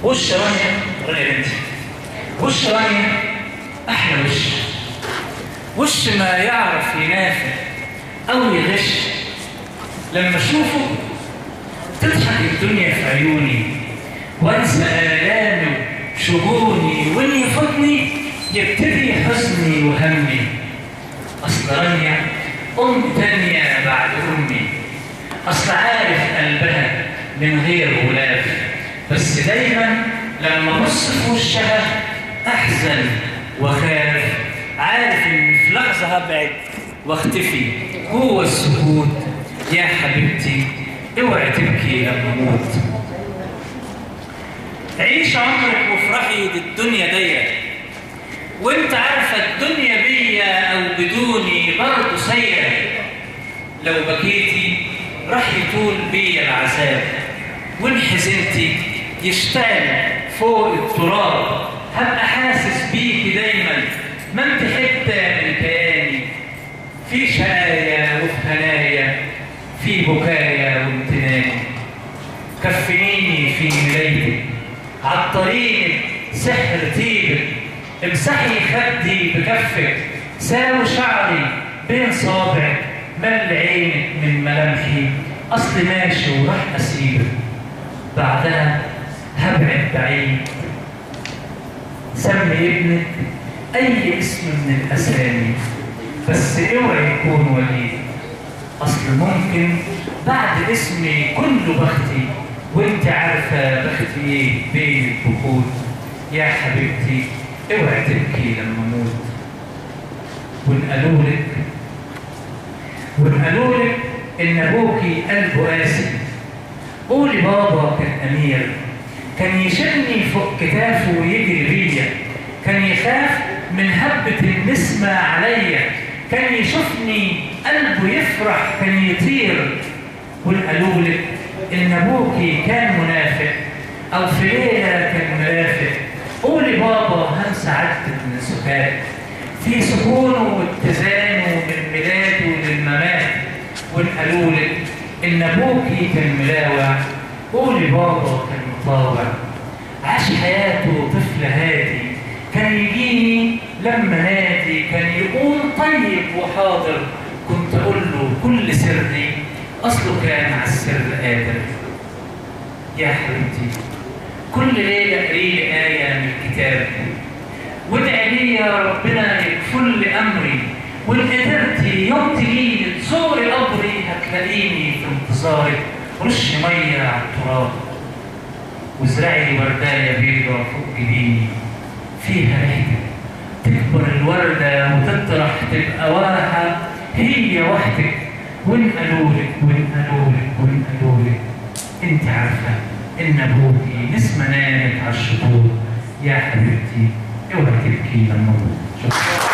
وش رانيا يا بنتي، وش رانيا احلى وش ما يعرف ينافق او يغش. لما اشوفه تضحك الدنيا في عيوني، وانسى الامي وشجوني، وان يفوتني يبتدي حزني وهمي. اصل رانيا ام تانية بعد امي، اصل عارف قلبها من غير غلاف، بس دايما لما ابص في وشها احزن واخاف، عارف ان في لحظه هبعد واختفي جوه السكوت. يا حبيبتي اوعي تبكي لما اموت. عيش عمرك وافرحي، دي الدنيا ضيقه، وانت عارفه الدنيا بيا او بدوني برضه سيئه. لو بكيتي راح يطول بيا العذاب، وان حزنتي يشتعل فوق التراب. هبقى حاسس بيكي دايما، ما انت حته من كياني، في شقايا وفي هنايا، في بكايا وامتناني. كفنيني في ملايتك، عالطريق سحر طيبك، امسحي خدي بكفك، ساوي شعري بين صابعك، مل عينك من ملامحي. اصل ماشي وراح اسيبك، بعدها هبعد بعيد. سمي ابنك اي اسم من الاسامي، بس اوعي يكون وليد. اصل ممكن بعد اسمي كله بختي، وانت عارفه بختي ايه بين البخور. يا حبيبتي اوعي تبكي لما اموت. وانقالولك ان ابوكي قلبه قاسي، قولي بابا كان امير، كان يشيلني فوق كتافه ويجري بيا، كان يخاف من هبة النسمة عليا، كان يشوفني قلبه يفرح كان يطير. وانقالولك ان ابوكي كان منافق، او في ليلة كان مرافق، قولي بابا همسى عدت من السكات، في سكونه واتزانه من ميلاده للممات. وانقالولك ان ابوكي كان ملاوع، قولي بابا كان مطاوع، عاش حياته طفل هادي، كان يجيني لما نادي، كان يقول طيب وحاضر، كنت اقول له كل سري، اصله كان على السر قادر. يا حبيبتي كل ليله قريلي ايه من الكتاب، وادعي لي يا ربنا يكفل لي امري، وان قدرتي يوم تجيلي تزوري قبري هتلاقيني في انتظارك. رشي ميه على التراب، وازرعي وردايه بيضه فوق جبيني، فيها ريحتك تكبر الورده وتطرح تبقى ورقه هي وحدك. وانقالولك انت عارفه ان ابوكي نسمه نامت على الشطور. يا حبيبتي اوعي تبكي لما اموت. شكرا.